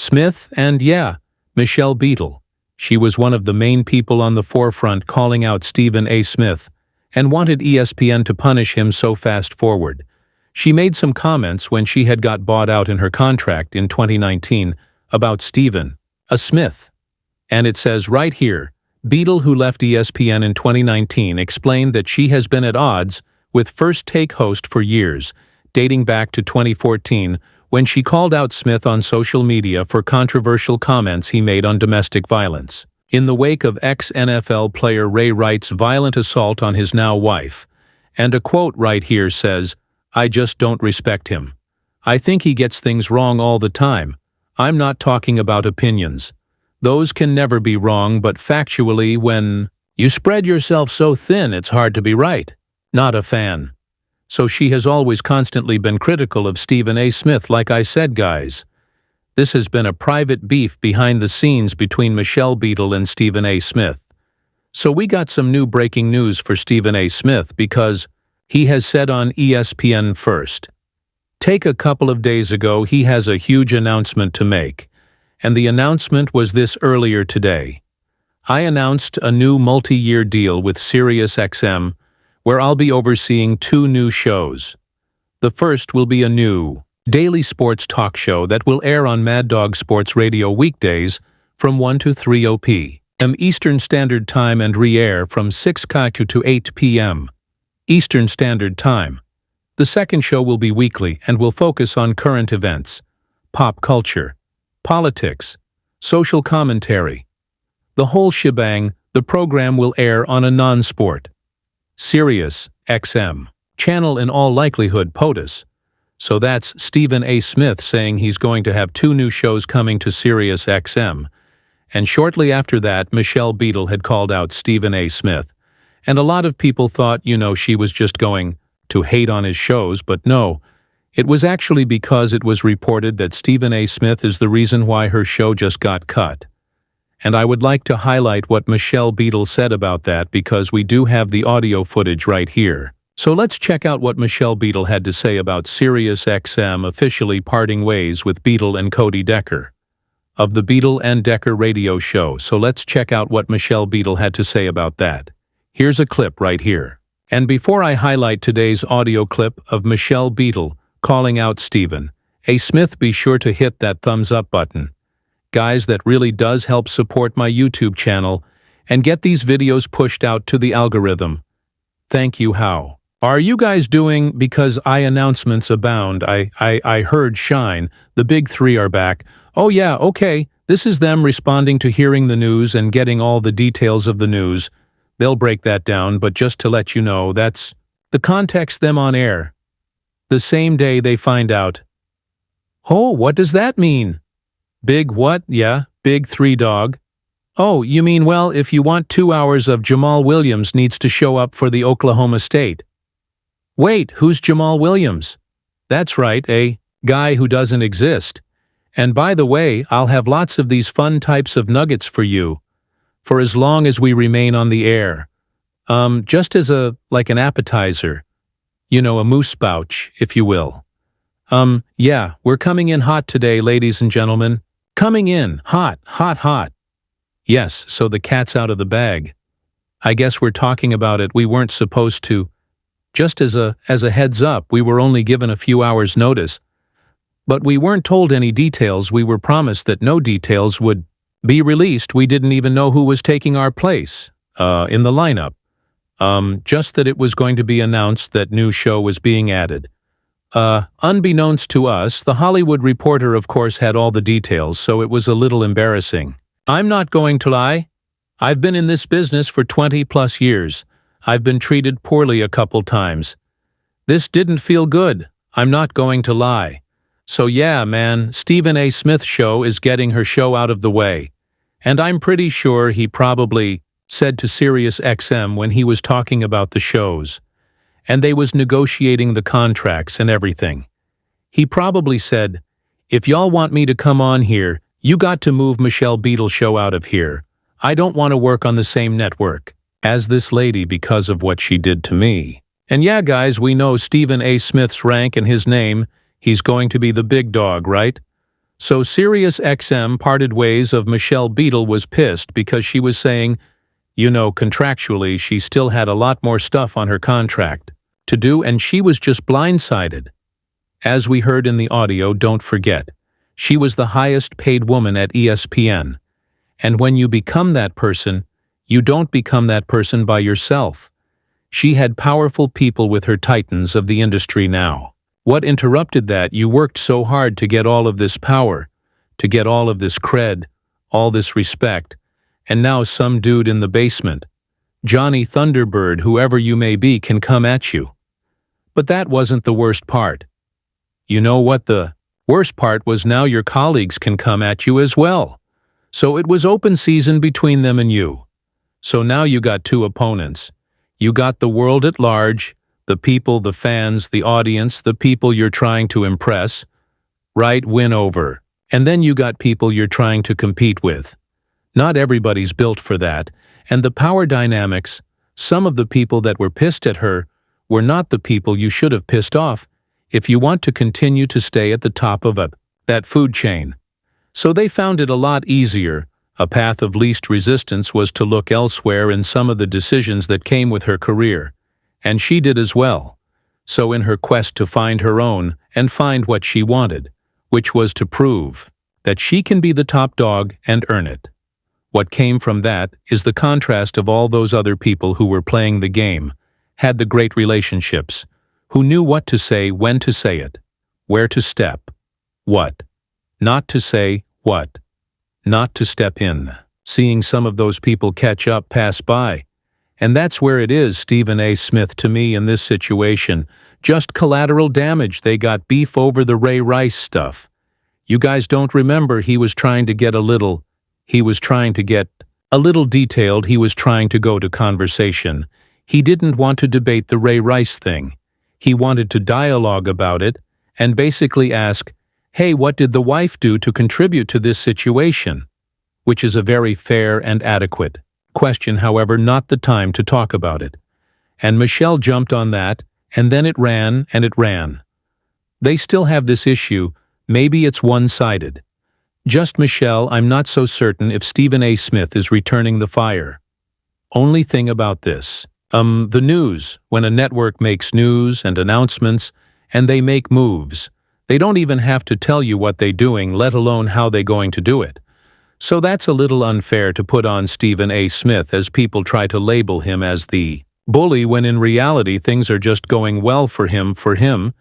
Smith and, yeah, Michelle Beadle. She was one of the main people on the forefront calling out Stephen A. Smith and wanted ESPN to punish him so fast forward. She made some comments when she had got bought out in her contract in 2019 about Stephen A. Smith. And it says right here, Beadle, who left ESPN in 2019, explained that she has been at odds with First Take host for years, dating back to 2014, when she called out Smith on social media for controversial comments he made on domestic violence. In the wake of ex-NFL player Ray Wright's violent assault on his now wife, and a quote right here says, "I just don't respect him. I think he gets things wrong all the time. I'm not talking about opinions. Those can never be wrong, but factually, when you spread yourself so thin, it's hard to be right. Not a fan." So she has always constantly been critical of Stephen A. Smith, like I said, guys. This has been a private beef behind the scenes between Michelle Beadle and Stephen A. Smith. So we got some new breaking news for Stephen A. Smith because he has said on ESPN First. Take a couple of days ago, he has a huge announcement to make. And the announcement was this earlier today. I announced a new multi-year deal with SiriusXM, where I'll be overseeing 2 new shows. The first will be a new daily sports talk show that will air on Mad Dog Sports Radio weekdays from 1 to 3 p.m. Eastern Standard Time and re-air from 6 to 8 p.m. Eastern Standard Time. The second show will be weekly and will focus on current events, pop culture, politics, social commentary. The whole shebang. The program will air on a non-sport Sirius XM channel, in all likelihood POTUS. So that's Stephen A. Smith saying he's going to have 2 new shows coming to Sirius XM. And shortly after that, Michelle Beadle had called out Stephen A. Smith. And a lot of people thought, she was just going to hate on his shows, but no. It was actually because it was reported that Stephen A. Smith is the reason why her show just got cut. And I would like to highlight what Michelle Beadle said about that because we do have the audio footage right here. So let's check out what Michelle Beadle had to say about SiriusXM officially parting ways with Beadle and Cody Decker of the Beadle and Decker radio show. So let's check out what Michelle Beadle had to say about that. Here's a clip right here. And before I highlight today's audio clip of Michelle Beadle calling out Stephen A. Smith, be sure to hit that thumbs up button. Guys, that really does help support my YouTube channel and get these videos pushed out to the algorithm. Thank you. How are you guys doing? Because announcements abound. I heard Shine, the big 3 are back. Oh yeah, okay, this is them responding to hearing the news and getting all the details of the news. They'll break that down, but just to let you know, that's the context. Them on air the same day they find out. Oh, what does that mean? Big what? Yeah, big 3 dog. Oh, you mean, well, if you want 2 hours of Jamal Williams needs to show up for the Oklahoma State. Wait, who's Jamal Williams? That's right, a guy who doesn't exist. And by the way, I'll have lots of these fun types of nuggets for you, for as long as we remain on the air. Just as like an appetizer. A moose pouch, if you will. Yeah, we're coming in hot today, ladies and gentlemen. Coming in hot, hot, hot. Yes, so the cat's out of the bag. I guess we're talking about it. We weren't supposed to. Just as a heads up, we were only given a few hours' notice. But we weren't told any details. We were promised that no details would be released. We didn't even know who was taking our place in the lineup. Just that it was going to be announced that new show was being added. Unbeknownst to us, the Hollywood Reporter, of course, had all the details, so it was a little embarrassing. I'm not going to lie. I've been in this business for 20+ years. I've been treated poorly a couple times. This didn't feel good. I'm not going to lie. So yeah, man, Stephen A. Smith's show is getting her show out of the way. And I'm pretty sure he probably said to SiriusXM when he was talking about the shows, and they was negotiating the contracts and everything. He probably said, if y'all want me to come on here, you got to move Michelle Beadle's show out of here. I don't want to work on the same network as this lady because of what she did to me. And yeah, guys, we know Stephen A. Smith's rank and his name. He's going to be the big dog, right? So SiriusXM parted ways of Michelle Beadle was pissed because she was saying, contractually she still had a lot more stuff on her contract to do and she was just blindsided. As we heard in the audio, don't forget, she was the highest paid woman at ESPN. And when you become that person, you don't become that person by yourself. She had powerful people with her titans of the industry now. What interrupted that? You worked so hard to get all of this power, to get all of this cred, all this respect, and now some dude in the basement, Johnny Thunderbird, whoever you may be, can come at you. But that wasn't the worst part. You know what the worst part was? Now your colleagues can come at you as well. So it was open season between them and you. So now you got two opponents. You got the world at large, the people, the fans, the audience, the people you're trying to impress, right, win over. And then you got people you're trying to compete with. Not everybody's built for that, and the power dynamics, some of the people that were pissed at her were not the people you should have pissed off if you want to continue to stay at the top of that food chain. So they found it a lot easier. A path of least resistance was to look elsewhere in some of the decisions that came with her career, and she did as well. So in her quest to find her own and find what she wanted, which was to prove that she can be the top dog and earn it. What came from that is the contrast of all those other people who were playing the game, had the great relationships, who knew what to say, when to say it, where to step, what, not to say, what, not to step in. Seeing some of those people catch up, pass by. And that's where it is, Stephen A. Smith, to me in this situation. Just collateral damage. They got beef over the Ray Rice stuff. You guys don't remember he was trying to get a little detailed. He was trying to go to conversation. He didn't want to debate the Ray Rice thing. He wanted to dialogue about it and basically ask, hey, what did the wife do to contribute to this situation? Which is a very fair and adequate question, however, not the time to talk about it. And Michelle jumped on that, and then it ran and it ran. They still have this issue. Maybe it's one-sided. Just Michelle, I'm not so certain if Stephen A. Smith is returning the fire. Only thing about this. The news. When a network makes news and announcements, and they make moves, they don't even have to tell you what they're doing, let alone how they're going to do it. So that's a little unfair to put on Stephen A. Smith as people try to label him as the bully when in reality things are just going well for him,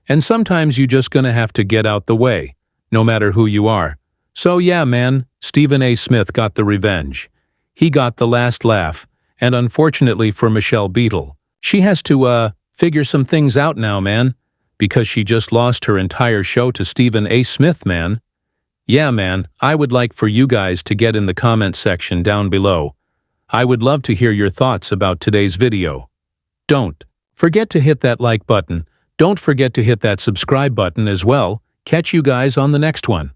and sometimes you're just gonna have to get out the way, no matter who you are. So yeah, man, Stephen A. Smith got the revenge. He got the last laugh, and unfortunately for Michelle Beadle, she has to, figure some things out now, man, because she just lost her entire show to Stephen A. Smith, man. Yeah, man, I would like for you guys to get in the comment section down below. I would love to hear your thoughts about today's video. Don't forget to hit that like button. Don't forget to hit that subscribe button as well. Catch you guys on the next one.